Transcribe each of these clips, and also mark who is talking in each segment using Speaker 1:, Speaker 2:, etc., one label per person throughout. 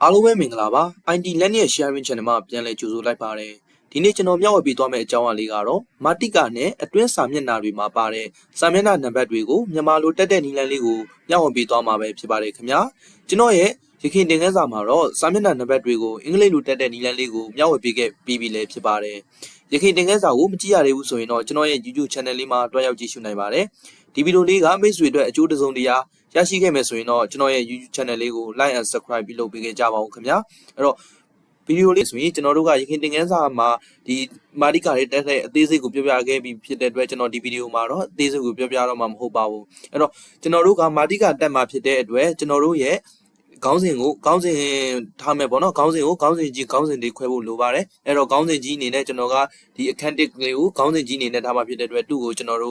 Speaker 1: အားလုံးပဲမင်္ဂလာပါ IT Land ရဲ့ sharing channel မှာပြန်လည်ကြိုဆိုလိုက်ပါတယ်ဒီနေ့ကျွန်တော်မျှဝေပေးသွားမယ့်အကြောင်းအရာလေးကတော့မာတိကာနဲ့အတွင်းစာမျက်နှာတွေမှာပါတဲ့စာမျက်နှာနံပါတ်တွေကိုမြန်မာလိုတက်တဲ့နည်းလမ်းလေးကိုမျှဝေပေးသွားမှာပဲဖြစ်ပါတယ်ခင်ဗျာကျွန်တော်ရဲ့ရခိုင်တင်ခန်းစာမှာတော့စာမျက်နှာနံပါတ်တွေကိုအင်္ဂလိပ်လိုတက်တဲ့နည်းလမ်းလေးကိုမျှဝေပေးခဲ့ပြီးပြီလည်းဖြစ်ပါတယ်ရခိုင်တင်ခန်းစာကိုမကြည့်ရသေးဘူးဆိုရင်တော့ကျွန်တော်ရဲ့ YouTube channel လေးမှာတွားရောက်ကြည့်ရှုနိုင်ပါတယ်ဒီဗီဒီယိုလေးကမိတ်ဆွေအတွက်အကျိုးတစုံတရာရရှိခဲ့မယ်ဆိုရင်တော့ကျွန်တော်ရဲ့ YouTube channel လေးကို like and subscribe ပြုလုပ်ပေးကြပါဦးခင်ဗျာအဲ့တော့ဗီဒီယိုလေးဆိုရင်ကျွန်တော်တို့ကရခိုင်တင်ခန်းစာမှာဒီမာတိကာတွေတက်တဲ့အသေးစိတ်ကိုပြောပြခဲ့ပြီးဖြစ်တဲ့အတွက်ကျွန်တော်ဒီဗီဒီယိုမှာတော့အသေးစိတ်ကိုပြောပြတော့မှာမဟုတ်ပါဘူးအဲ့တော့ကျွန်တော်တို့ကမာတိကာတက်မှာဖြစ်တဲ့အတွက်ကျွန်တော်တို့ရဲ့ခေါင်းစဉ်ထားမယ်ပေါ့နော်ခေါင်းစဉ်တွေခွဲဖို့လိုပါတယ်အဲ့တော့ခေါင်းစဉ်ကြီးအနေနဲ့ကျွန်တော်ကဒီအခန်းတစ်လေးကိုခေါင်းစဉ်ကြီးအနေနဲ့ထားမှာဖြစ်တဲ့အတွက်သူ့ကိုကျွန်တော်တို့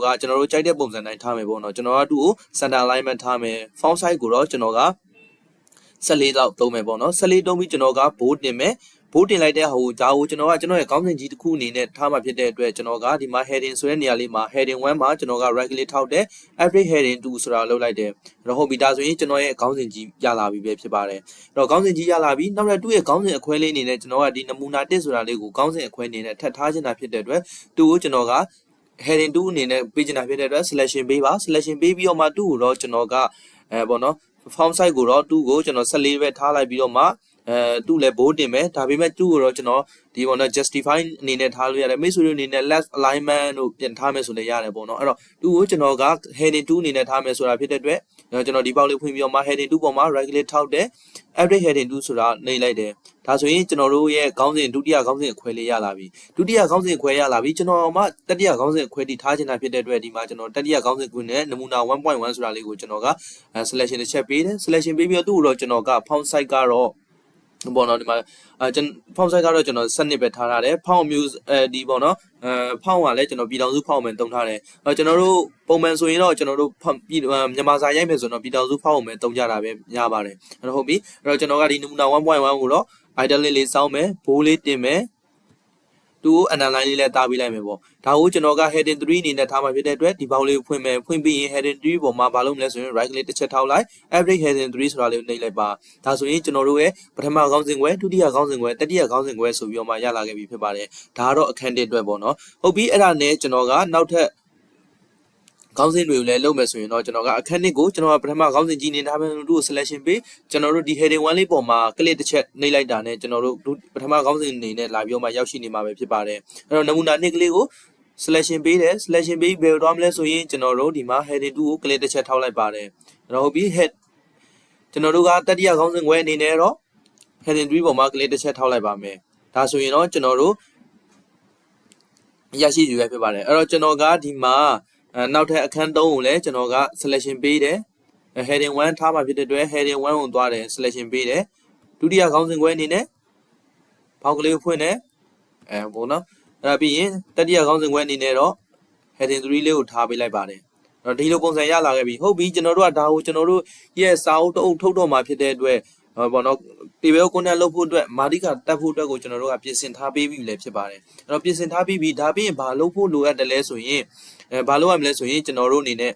Speaker 1: ကြိုက်တဲ့ပုံစံတိုင်းထားမယ်ပေါ့နော်ကျွန်တော်ကသူ့ကို center alignment ထားမယ် font size ကိုတော့ကျွန်တော်က14လောက်သုံးမယ်ပေါ့နော်14သုံးပြီးကျွန်တော်ကဘိုးတင်မယ်ဘိုးတင်လိုက်တဲ့ဟိုဒါကိုကျွန်တော်ရဲ့ခေါင်းစဉ်ကြီးတစ်ခုအနေနဲ့ထားမှာဖြစ်တဲ့အတွက်ကျွန်တော်ကဒီမှာ heading ဆိုတဲ့နေရာလေးမှာ heading 1မှာကျွန်တော်က right click ထောက်တယ် average heading 2ဆိုတာလုပ်လိုက်တယ်အဲ့တော့ဟုတ်ပြီဒါဆိုရင်ကျွန်တော်ရဲ့ခေါင်းစဉ်ကြီးရလာပြီပဲဖြစ်ပါတယ်အဲ့တော့ခေါင်းစဉ်ကြီးရလာပြီနောက်ထပ်သူ့ရဲ့ခေါင်းစဉ်အခွဲလေးအနေနဲ့ကျွန်တော်ကဒီနမူနာ1ဆိုတာလေးကိုခေါင်းစဉ်အခွဲအနေနဲ့ထပ်ထားချင်တာဖြစ်တဲ့အတွက်သူ့ကိုကျွန်တော်က heading 2အနေနဲ့ပေးချင်တာဖြစ်တဲ့အတွက် selection ပေးပါ selection ပေးပြီးတော့မှသူ့ကိုတော့ကျွန်တော်ကပေါ့နော် font size ကိုတော့သူ့ကိုကျွန်တော်14ပဲထားလိုက်ပြီးတော့မှသူ့လည်းဘိုးတင်မယ်ဒါပေမဲ့သူ့ကိုတော့ကျွန်တော်ဒီပေါ့နော် justify အနေနဲ့ထားလို့ရတယ်မိတ်ဆွေတို့အနေနဲ့ left alignment တို့ပြန်ထားမယ်ဆိုလည်းရတယ်ပေါ့နော်အဲ့တော့သူ့ကိုကျွန်တော်က heading 2အနေနဲ့ထားမယ်ဆိုတာဖြစ်တဲ့အတွက်ကျွန်တော်ဒီပေါက်လေးဖွင့်ပြီးတော့မှ heading 2ပေါ်မှာ right click ထောက်တယ် average heading 2ဆိုတာနှိပ်လိုက်တယ်ဒါဆိုရင်ကျွန်တော်တို့ရဲ့ခေါင်းစဉ်ဒုတိယခေါင်းစဉ်အခွဲလေးရလာပြီဒုတိယခေါင်းစဉ်အခွဲရလာပြီကျွန်တော်မှတတိယခေါင်းစဉ်အခွဲတိထားချင်တာဖြစ်တဲ့အတွက်ဒီမှာကျွန်တော်တတိယခေါင်းစဉ်ခွင့်နဲ့နမူနာ 1.1 ဆိုတာလေးကိုကျွန်တော်က selection တစ်ချက်ပေးတယ် selection ပေးပြီးတော့သူ့ကိုတော့ကျွန်တော်က font size ကတော့ပေါ့နော်ဒီမှာfont size ကတော့ကျွန်တော်7နှစ်ပဲထားထားတယ် font muse ဒီပေါ့နော်font ကလည်းကျွန်တော်ပြည်တော်စု font ပဲတုံးထားတယ်ကျွန်တော်တို့ပုံမှန်ဆိုရင်တော့ကျွန်တော်တို့မြန်မာစာရိုက်မယ်ဆိုတော့ပြည်တော်စု font ပဲတုံးကြတာပဲရပါတယ်အဲ့တော့ဟုတ်ပြီအဲ့တော့ကျွန်တော်ကဒီနမူနာ 1.1 ကိုတော့ italic လေးစောင်းမယ်ဘိုးလေးတင်မယ်သူ့ကို underline လေးလည်းတားပေးလိုက်မယ်ပေါ့ဒါကိုကျွန်တော်က heading 3အနေနဲ့ထားမှာဖြစ်တဲ့အတွက်ဒီပေါက်လေးကိုဖွင့်မယ်ဖွင့်ပြီးရင် heading 3ပေါ်မှာဘာလုပ်မလဲဆိုရင် right click တစ်ချက်ထောက်လိုက် average heading 3ဆိုတာလေးကိုနှိပ်လိုက်ပါဒါဆိုရင်ကျွန်တော်တို့ရဲ့ပထမခေါင်းစဉ်ခွဲဒုတိယခေါင်းစဉ်ခွဲတတိယခေါင်းစဉ်ခွဲဆိုပြီးတော့မှရလာခဲ့ပြီဖြစ်ပါတယ်ဒါကတော့အခန်းတစ်အတွက်ပေါ့နော်ဟုတ်ပြီအဲ့ဒါနဲ့ကျွန်တော်ကနောက်ထပ်ခေါင်းစဉ်တွေကိုလည်းလုပ်မယ်ဆိုရင်တော့ကျွန်တော်ကအခန်းနှစ်ကိုကျွန်တော်ကပထမခေါင်းစဉ်ကြီးနေထားမယ်တို့ selection ပေးကျွန်တော်တို့ဒီ heading 1လေးပေါ်မှာ click တစ်ချက်နှိပ်လိုက်တာနဲ့ကျွန်တော်တို့ပထမခေါင်းစဉ်အနေနဲ့လာပြီးတော့မှရောက်ရှိနေမှာပဲဖြစ်ပါတယ်အဲ့တော့နမူနာနှစ်ကလေးကို selection ပေးတယ် selection ပေးဘယ်လိုသွားမလဲဆိုရင်ကျွန်တော်တို့ဒီမှာ heading 2ကို click တစ်ချက်ထောက်လိုက်ပါတယ်အဲ့တော့ဟုတ်ပြီ head ကျွန်တော်တို့ကတတိယခေါင်းစဉ်ခွဲအနေနဲ့တော့ heading 3ပေါ်မှာ click တစ်ချက်ထောက်လိုက်ပါမယ်ဒါဆိုရင်တော့ကျွန်တော်တို့ရရှိပြီပဲဖြစ်ပါတယ်အဲ့တော့ကျွန်တော်ကဒီမှာနောက်ထပ်အခန်း3ကိုလည်းကျွန်တော်က selection ပေးတယ် heading 1ထားမှာဖြစ်တဲ့အတွက် heading 1ကိုသွားတယ် selection ပေးတယ်ဒုတိယခေါင်းစဉ်ခွဲအနေနဲ့ဘောက်ကလေးကိုဖွင့်တယ်ပေါ့နော်အဲ့ဒါပြီးရင်တတိယခေါင်းစဉ်ခွဲအနေနဲ့တော့ heading 3လေးကိုထားပေးလိုက်ပါတယ်အဲ့တော့ဒီလိုပုံစံရလာခဲ့ပြီဟုတ်ပြီကျွန်တော်တို့ကဒါကိုကျွန်တော်တို့ရဲ့စာအုပ်တအုပ်ထုတ်တော့မှာဖြစ်တဲ့အတွက်ပေါ့နော်တေဘယ်ကို content လုပ်ဖို့အတွက်မာတိကာတက်ဖို့အတွက်ကိုကျွန်တော်တို့ကပြင်ဆင်ထားပေးပြီလည်းဖြစ်ပါတယ်အဲ့တော့ပြင်ဆင်ထားပြီးပြီဒါပြီးရင်ဘာလုပ်ဖို့လိုအပ်တယ်လဲဆိုရင်ဘာလုပ်ရမလဲဆိုရင်ကျွန်တော်တို့အနေနဲ့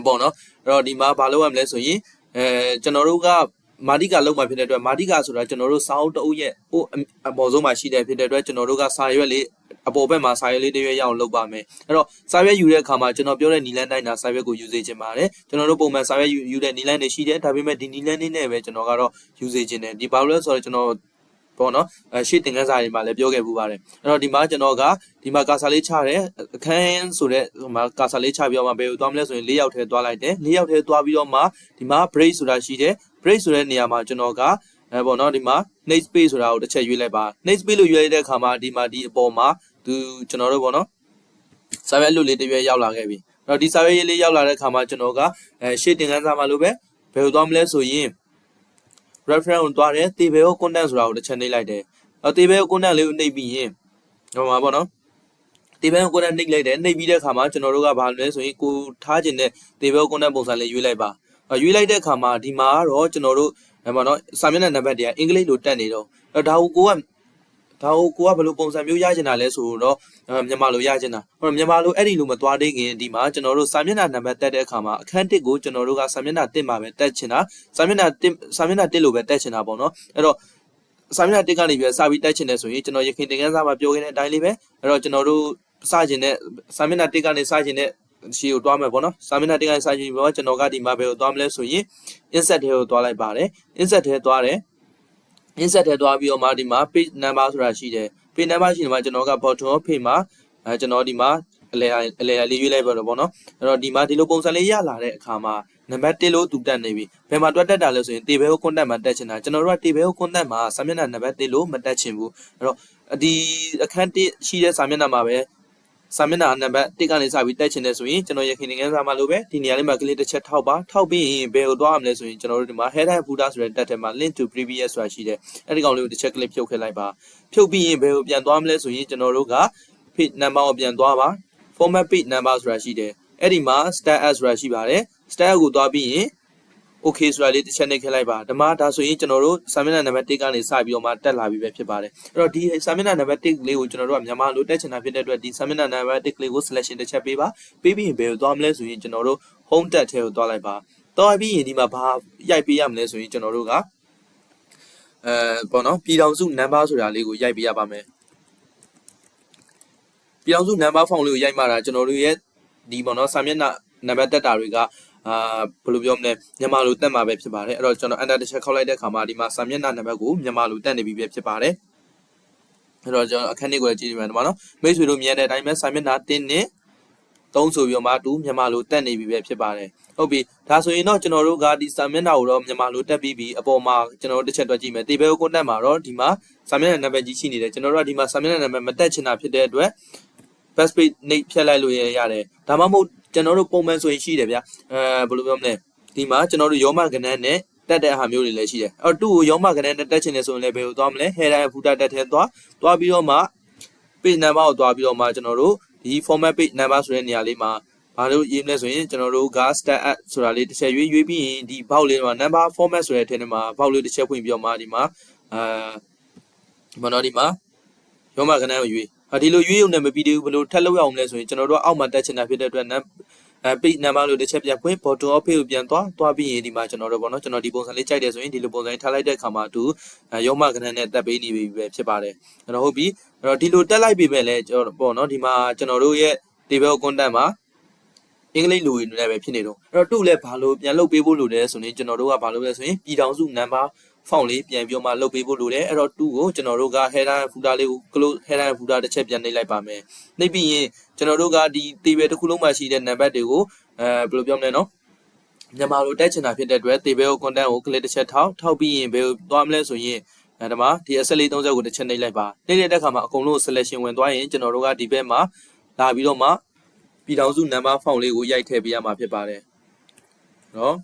Speaker 1: ပေါ့နော်အဲ့တော့ဒီမှာဘာလုပ်ရမလဲဆိုရင်ကျွန်တော်တို့ကမာတိကာလောက်မှာဖြစ်တဲ့အတွက်မာတိကာဆိုတာကျွန်တော်တို့စာအုပ်တအုပ်ရဲ့ဟိုအပေါ်ဆုံးမှာရှိတဲ့ဖြစ်တဲ့အတွက်ကျွန်တော်တို့ကစာရွက်လေးအပေါ်ဘက်မှာစာရွက်လေးတစ်ရွက်ရအောင်လုပ်ပါမယ်အဲ့တော့စာရွက်ယူတဲ့အခါမှာကျွန်တော်ပြောတဲ့နီလန်းတိုင်းတာစာရွက်ကိုယူစေချင်ပါတယ်ကျွန်တော်တို့ပုံမှန်စာရွက်ယူတဲ့နီလန်းတွေရှိတယ်ဒါပေမဲ့ဒီနီလန်းလေးနဲ့ပဲကျွန်တော်ကတော့ယူစေချင်တယ်ဒီဘာလို့လဲဆိုတော့ကျွန်တော်ပေါ့နော်ရှေ့တင်ခန်းစာတွေမှာလည်းပြောခဲ့ပူပါတယ်အဲ့တော့ဒီမှာကျွန်တော်ကဒီမှာကာစာလေးချတယ်အခန်းဆိုတဲ့ဟိုမှာကာစာလေးချပြီးတော့မှဘယ်ကိုသွားမလဲဆိုရင်၄ယောက်ထဲသွားလိုက်တယ်၄ယောက်ထဲသွားပြီးတော့မှဒီမှာ break ဆိုတာရှိတယ် break ဆိုတဲ့နေရာမှာကျွန်တော်ကပေါ့နော်ဒီမှာ next space ဆိုတာကိုတစ်ချက်ရွေးလိုက်ပါ next space လို့ရွေးလိုက်တဲ့အခါမှာဒီမှာဒီအပေါ်မှာကျွန်တော်တို့ပေါ့နော်စာရွက်လွတ်လေးတစ်ရွက်ရောက်လာခဲ့ပြီအဲ့တော့ဒီစာရွက်လေးရောက်လာတဲ့အခါမှာကျွန်တော်ကရှေ့တင်ခန်းစာမှာလို့ပဲဘယ်ကိုသွားမလဲဆိုရင်reference ကိုသွားတယ်တေဘယ်ကို content ဆိုတာကိုတစ်ချက်နှိပ်လိုက်တယ်တေဘယ်ကို content လေးကိုနှိပ်ပြီးရင်ဟိုမှာပေါ့နော်တေဘယ်ကို content နှိပ်လိုက်တယ်နှိပ်ပြီးတဲ့အခါမှာကျွန်တော်တို့ကဘာလဲဆိုရင်ကိုထားခြင်းတဲ့တေဘယ်ကို content ပုံစံလေးရွေးလိုက်ပါရွေးလိုက်တဲ့အခါမှာဒီမှာကတော့ကျွန်တော်တို့ပေါ့နော်စာမျက်နှာနံပါတ်တွေကအင်္ဂလိပ်လိုတက်နေတော့ဒါကိုက ဒါကိုကဘယ်လိုပုံစံမျိုးရချင်တာလဲဆိုတော့မြန်မာလိုရချင်တာဟိုမြန်မာလိုအဲ့ဒီလိုမသွားသေးခင်ဒီမှာကျွန်တော်တို့စာမျက်နှာနံပါတ်တက်တဲ့အခါမှာအခန်း1ကိုကျွန်တော်တို့ကစာမျက်နှာ1မှာပဲတက်ချင်တာစာမျက်နှာ1လို့ပဲတက်ချင်တာပေါ့နော်အဲ့တော့စာမျက်နှာ1ကနေပြီးစပြီးတက်ချင်တယ်ဆိုရင်ကျွန်တော်ရခင်သင်ခန်းစာမှာပြောခဲ့တဲ့အတိုင်းလေးပဲအဲ့တော့ကျွန်တော်တို့စချင်တဲ့စာမျက်နှာ1ကနေစချင်တဲ့ရှေ့ကိုတွားမယ်ပေါ့နော်စာမျက်နှာ1ကနေစချင်ပြီးတော့ကျွန်တော်ကဒီမှာဘယ်ကိုတွားမလဲဆိုရင် insert ထဲကိုတွားလိုက်ပါတယ် insert ထဲတွားတယ် insert ထဲတွားပြီးတော့မှဒီမှာ page number ဆိုတာရှိတယ် page number ရှိတယ်မှာကျွန်တော်က bottom of page မှာကျွန်တော်ဒီမှာအလဲလေးရွေးလိုက်ပါတော့ပေါ့နော်အဲ့တော့ဒီမှာဒီလိုပုံစံလေးရလာတဲ့အခါမှာနံပါတ်1လို့သူတက်နေပြီဘယ်မှာတွက်တက်တာလဲဆိုရင် table ကို content မှာတက်ချင်တာကျွန်တော်တို့က table ကို content မှာစာမျက်နှာနံပါတ်1လို့မတက်ချင်ဘူးအဲ့တော့ဒီအခန်း1ရှိတဲ့စာမျက်နှာမှာပဲစာမျက်နှာနံပါတ်1ကနေစပြီးတက်ချင်တယ်ဆိုရင်ကျွန်တော်ရခင်သင်ခန်းစာမှာလိုပဲဒီနေရာလေးမှာကလစ်တစ်ချက်ထောက်ပါထောက်ပြီးရင်ဘယ်ကိုသွားရမလဲဆိုရင်ကျွန်တော်တို့ဒီမှာ header and footer ဆိုတဲ့တက်ထဲမှာ link to previous ဆိုတာရှိတယ်အဲ့ဒီကောင်လေးကိုတစ်ချက် click ဖြုတ်ခဲ့လိုက်ပါဖြုတ်ပြီးရင်ဘယ်ကိုပြန်သွားမလဲဆိုရင်ကျွန်တော်တို့က page number ကိုပြန်သွားပါ format page number ဆိုတာရှိတယ်အဲ့ဒီမှာ start as ဆိုတာရှိပါတယ် start ကိုသွားပြီးရင် okay ဆိုတာလေးတစ်ချက်နှိပ်ခဲ့လိုက်ပါဒါမှဒါဆိုရင်ကျွန်တော်တို့စာမျက်နှာနံပါတ်1ကနေစပြီးတော့မှတက်လာပြီပဲဖြစ်ပါတယ်အဲ့တော့ဒီစာမျက်နှာနံပါတ်1လေးကိုကျွန်တော်တို့ကမြန်မာလိုတက်ချင်တာဖြစ်တဲ့အတွက်ဒီစာမျက်နှာနံပါတ်1ကလေးကို selection တစ်ချက်ပေးပါပေးပြီးရင်ဘယ်ကိုသွားမလဲဆိုရင်ကျွန်တော်တို့ home tab ထဲကိုသွားလိုက်ပါသွားပြီးရင်ဒီမှာဘာရိုက်ပေးရမလဲဆိုရင်ကျွန်တော်တို့ကပေါ့နော်ပြည်ထောင်စု number ဆိုတာလေးကိုရိုက်ပေးရပါမယ်ပြည်ထောင်စု number font လေးကိုရိုက်မှတာကျွန်တော်တို့ရဲ့ဒီပေါ့နော်စာမျက်နှာနံပါတ်တက်တာတွေကဘယ်လိုပြောမလဲမြန်မာလိုတက်မှာပဲဖြစ်ပါတယ်အဲ့တော့ကျွန်တော် enter တစ်ချက်ခောက်လိုက်တဲ့အခါမှာဒီမှာစာမျက်နှာနံပါတ်ကိုမြန်မာလိုတက်နေပြီပဲဖြစ်ပါတယ်အဲ့တော့ကျွန်တော်အခန်းလေးကိုကြည့်နေမှာနော်မိတ်ဆွေတို့မြင်တဲ့အတိုင်းပဲစာမျက်နှာ1နဲ့3ဆိုပြီးတော့မှမြန်မာလိုတက်နေပြီပဲဖြစ်ပါတယ်ဟုတ်ပြီဒါဆိုရင်တော့ကျွန်တော်တို့ကဒီစာမျက်နှာကိုတော့မြန်မာလိုတက်ပြီးပြီအပေါ်မှာကျွန်တော်တို့တစ်ချက်တွက်ကြည့်မယ် table ကိုတက်မှာတော့ဒီမှာစာမျက်နှာနံပါတ်ကြီးရှိနေတယ်ကျွန်တော်တို့ကဒီမှာစာမျက်နှာနံပါတ်မတက်ချင်တာဖြစ်တဲ့အတွက် best page နှိပ်ဖြတ်လိုက်လို့ရတယ်ဒါမှမဟုတ်ကျွန်တော်တို့ပုံမှန်ဆိုရင်ရှိတယ်ဗျာဘယ်လိုပြောမလဲဒီမှာကျွန်တော်တို့ရောမကဏ္ဍနဲ့တက်တဲ့ဟာမျိုးတွေလည်းရှိတယ်အဲ့တော့သူ့ကိုရောမကဏ္ဍနဲ့တက်ချင်တယ်ဆိုရင်လည်းဘယ်ကိုသွားမလဲ header and footer တက်ထဲသွားပြီးတော့မှ page number ကိုသွားပြီးတော့မှကျွန်တော်တို့ဒီ format page number ဆိုတဲ့နေရာလေးမှာဘာလို့ရေးမလဲဆိုရင်ကျွန်တော်တို့က start at ဆိုတာလေးတစ်ချက်ရွေးပြီးရင်ဒီ box လေးမှာ number format ဆိုတဲ့အထက်မှာ box လေးတစ်ချက်ဖွင့်ပြီးတော့မှဒီမှာဒီမှာရောမကဏ္ဍကိုရွေးဒီလိုရွေးရုံနဲ့မပြီးသေးဘူးဘယ်လိုထပ်လုပ်ရအောင်လဲဆိုရင်ကျွန်တော်တို့အောက်မှာတက်ချင်တာဖြစ်တဲ့အတွက်page number လို့တစ်ချက်ပြန်ဖွင့် bottom of page ကိုပြန်သွားပြီးရင်ဒီမှာကျွန်တော်တို့ပေါ့နော်ကျွန်တော်ဒီပုံစံလေးကြိုက်တယ်ဆိုရင်ဒီလိုပုံစံထားလိုက်တဲ့အခါမှာသူရောမကဏ္ဍနဲ့တက်ပေးနေပြီပဲဖြစ်ပါတယ်အဲ့တော့ဟုတ်ပြီအဲ့တော့ဒီလိုတက်လိုက်ပြီပဲလဲပေါ့နော်ဒီမှာကျွန်တော်တို့ရဲ့ table content မှာအင်္ဂလိပ်လိုရင်းနဲ့ပဲဖြစ်နေတော့အဲ့တော့သူ့လည်းဘာလို့ပြန်လုပ်ပေးဖို့လိုတယ်ဆိုရင်ကျွန်တော်တို့ကဘာလုပ်လဲဆိုရင်ပြည်ထောင်စု number font လေးပြန်ပြီးမှလုပ်ပေးဖို့လိုတယ်အဲ့တော့သူ့ကိုကျွန်တော်တို့က header and footer လေးကို close header and footer တစ်ချက်ပြန်နှိပ်လိုက်ပါမယ်နှိပ်ပြီးရင်ကျွန်တော်တို့ကဒီ table တစ်ခုလုံးမှာရှိတဲ့ number တွေကိုဘယ်လိုပြောမလဲနော်မြန်မာလိုတက်ချင်တာဖြစ်တဲ့အတွက် table content ကို click တစ်ချက်ထောက်ပြီးရင်ဘယ်ကိုသွားမလဲဆိုရင်ဒီမှာဒီ SL 30ကိုတစ်ချက်နှိပ်လိုက်ပါနှိပ်တဲ့အခါမှာအကုန်လုံး selection ဝင်သွားရင်ကျွန်တော်တို့ကဒီဘက်မှာလာပြီးတော့မှပြည်ထောင်စု number font လေးကိုရိုက်ထည့်ပေးရမှာဖြစ်ပါတယ်နော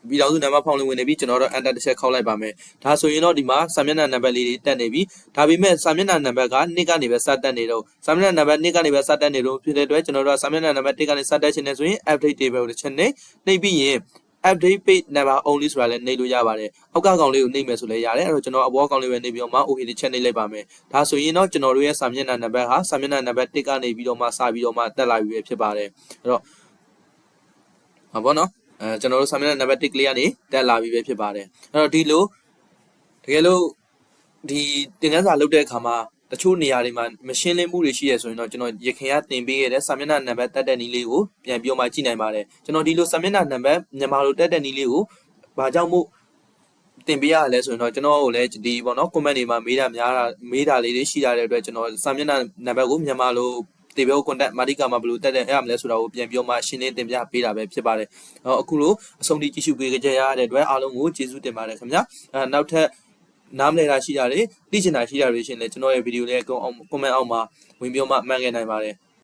Speaker 1: ်ပြည်ထောင်စု number font လေးဝင်နေပြီကျွန်တော်တို့ enter တစ်ချက်ခောက်လိုက်ပါမယ်ဒါဆိုရင်တော့ဒီမှာစာမျက်နှာနံပါတ်လေးတွေတက်နေပြီဒါပေမဲ့စာမျက်နှာနံပါတ်က2ကနေပဲစတက်နေတော့စာမျက်နှာနံပါတ်2ကနေပဲစတက်နေတော့ဖြစ်တဲ့အတွက်ကျွန်တော်တို့ကစာမျက်နှာနံပါတ်1ကနေစတက်ချင်တယ်ဆိုရင် update table ကိုတစ်ချက်နှိပ်ပြီးရင် update page number only ဆိုတာလည်းနှိပ်လို့ရပါတယ်အောက်ကကောင်လေးကိုနှိပ်မယ်ဆိုလည်းရတယ်အဲ့တော့ကျွန်တော်အပေါ်ကောင်လေးပဲနှိပ်ပြီးတော့မှ okay တစ်ချက်နှိပ်လိုက်ပါမယ်ဒါဆိုရင်တော့ကျွန်တော်တို့ရဲ့စာမျက်နှာနံပါတ်ဟာစာမျက်နှာနံပါတ်1ကနေပြီးတော့မှစပြီးတော့မှတက်လာပြီပဲဖြစ်ပါတယ်အဲ့တော့ဟာပေါ့နော်ကျွန်တော်တို့စာမျက်နှာနံပါတ်1ကလေးကနေတက်လာပြီပဲဖြစ်ပါတယ်အဲ့တော့ဒီလိုတကယ်လို့ဒီသင်ခန်းစာလုပ်တဲ့အခါမှာတချို့နေရာတွေမှာမရှင်းလင်းမှုတွေရှိရဆိုရင်တော့ကျွန်တော်ရခင်ကတင်ပေးခဲ့တဲ့စာမျက်နှာနံပါတ်တက်တဲ့နည်းလေးကိုပြန်ပြီးမှကြည့်နိုင်ပါတယ်ကျွန်တော်ဒီလိုစာမျက်နှာနံပါတ်မြန်မာလိုတက်တဲ့နည်းလေးကိုဘာကြောင့်မို့တင်ပေးရလဲဆိုရင်တော့ကျွန်တော်ကိုလည်းဒီပေါ့နော် comment တွေမှာမေးတာလေးတွေရှိကြတဲ့အတွက်ကျွန်တော်စာမျက်နှာနံပါတ်ကိုမြန်မာလိုtable content မာတိကာမှာဘယ်လိုတက်တဲ့ရမလဲဆိုတာကိုပြန်ပြောမှရှင်းလင်းတင်ပြပေးတာပဲဖြစ်ပါတယ်အခုလိုအဆုံးထိကြည့်ရှုပေးကြရတဲ့အတွက်အားလုံးကိုကျေးဇူးတင်ပါတယ်ခင်ဗျာနောက်ထပ်နားမလည်တာရှိတာတွေသိချင်တာရှိတာတွေရှင်လဲကျွန်တော်ရဲ့ဗီဒီယိုလေးcomment အောက်မှာဝင်ပြီးမှမှန်ခဲ့နိုင်ပါတယ်